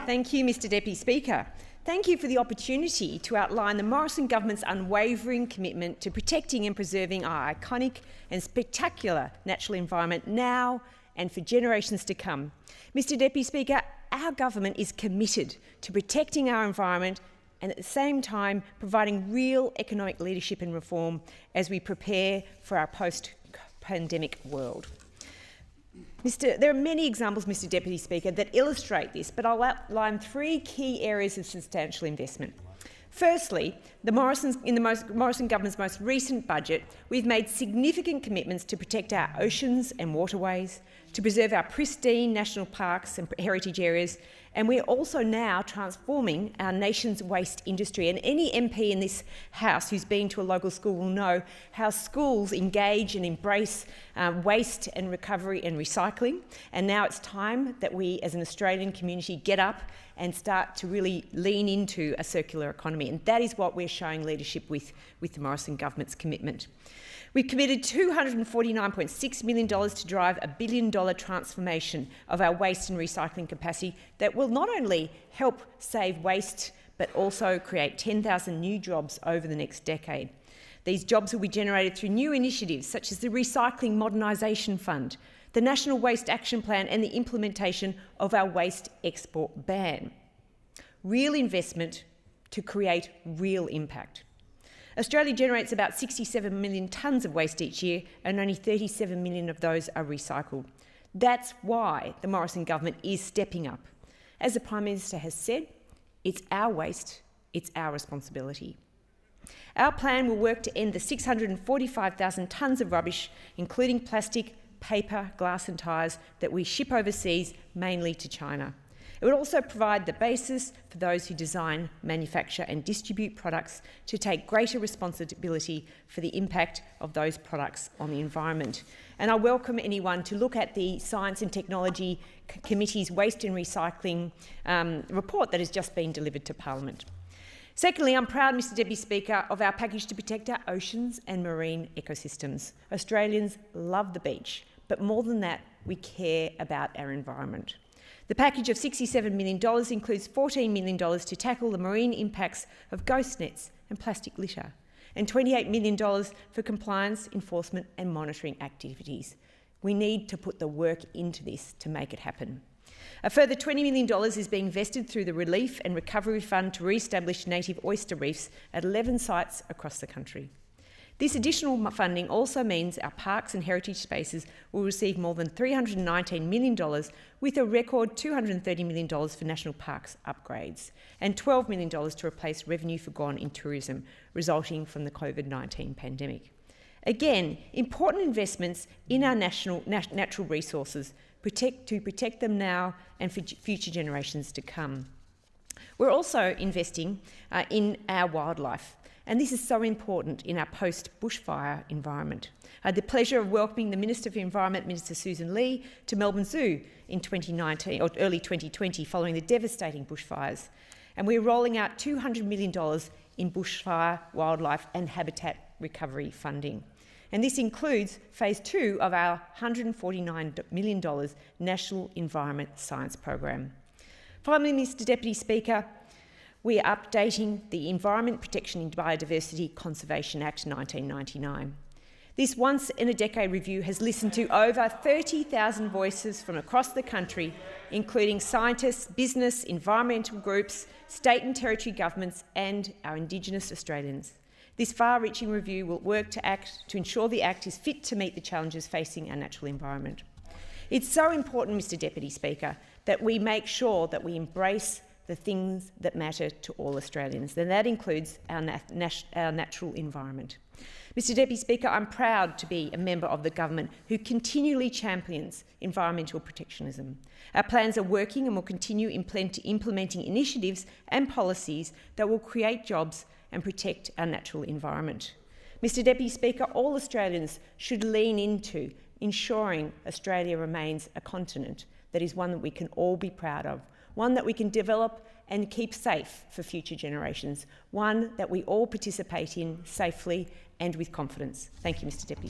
Thank you, Mr Deputy Speaker. Thank you for the opportunity to outline the Morrison government's unwavering commitment to protecting and preserving our iconic and spectacular natural environment now and for generations to come. Mr Deputy Speaker, our government is committed to protecting our environment and at the same time providing real economic leadership and reform as we prepare for our post-pandemic world. There are many examples, Mr Deputy Speaker, that illustrate this, but I'll outline three key areas of substantial investment. Firstly, in the Morrison government's most recent budget, we've made significant commitments to protect our oceans and waterways, to preserve our pristine national parks and heritage areas, and we're also now transforming our nation's waste industry. And any MP in this House who's been to a local school will know how schools engage and embrace waste and recovery and recycling. And now it's time that we as an Australian community get up and start to really lean into a circular economy. And that is what we're showing leadership with the Morrison government's commitment. We've committed $249.6 million to drive a $1 billion transformation of our waste and recycling capacity that will not only help save waste but also create 10,000 new jobs over the next decade. These jobs will be generated through new initiatives such as the Recycling Modernisation Fund, the National Waste Action Plan and the implementation of our waste export ban. Real investment to create real impact. Australia generates about 67 million tonnes of waste each year, and only 37 million of those are recycled. That's why the Morrison government is stepping up. As the Prime Minister has said, it's our waste, it's our responsibility. Our plan will work to end the 645,000 tonnes of rubbish, including plastic, paper, glass and tyres, that we ship overseas, mainly to China. It would also provide the basis for those who design, manufacture and distribute products to take greater responsibility for the impact of those products on the environment. And I welcome anyone to look at the Science and Technology Committee's Waste and Recycling report that has just been delivered to Parliament. Secondly, I'm proud, Mr Deputy Speaker, of our package to protect our oceans and marine ecosystems. Australians love the beach, but more than that, we care about our environment. The package of $67 million includes $14 million to tackle the marine impacts of ghost nets and plastic litter, and $28 million for compliance, enforcement and monitoring activities. We need to put the work into this to make it happen. A further $20 million is being invested through the Relief and Recovery Fund to re-establish native oyster reefs at 11 sites across the country. This additional funding also means our parks and heritage spaces will receive more than $319 million, with a record $230 million for national parks upgrades and $12 million to replace revenue forgone in tourism resulting from the COVID-19 pandemic. Again, important investments in our natural resources to protect them now and for future generations to come. We're also investing in our wildlife. And this is so important in our post-bushfire environment. I had the pleasure of welcoming the Minister for Environment, Minister Susan Lee, to Melbourne Zoo in 2019 or early 2020 following the devastating bushfires. And we're rolling out $200 million in bushfire, wildlife and habitat recovery funding. And this includes phase 2 of our $149 million National Environment Science Program. Finally, Mr Deputy Speaker, we are updating the Environment Protection and Biodiversity Conservation Act 1999. This once-in-a-decade review has listened to over 30,000 voices from across the country, including scientists, business, environmental groups, state and territory governments and our Indigenous Australians. This far-reaching review will work to ensure the Act is fit to meet the challenges facing our natural environment. It's so important, Mr Deputy Speaker, that we make sure that we embrace the things that matter to all Australians, and that includes our natural environment. Mr Deputy Speaker, I'm proud to be a member of the government who continually champions environmental protectionism. Our plans are working and will continue implementing initiatives and policies that will create jobs and protect our natural environment. Mr Deputy Speaker, all Australians should lean into ensuring Australia remains a continent that is one that we can all be proud of, one that we can develop and keep safe for future generations, one that we all participate in safely and with confidence. Thank you, Mr Deputy.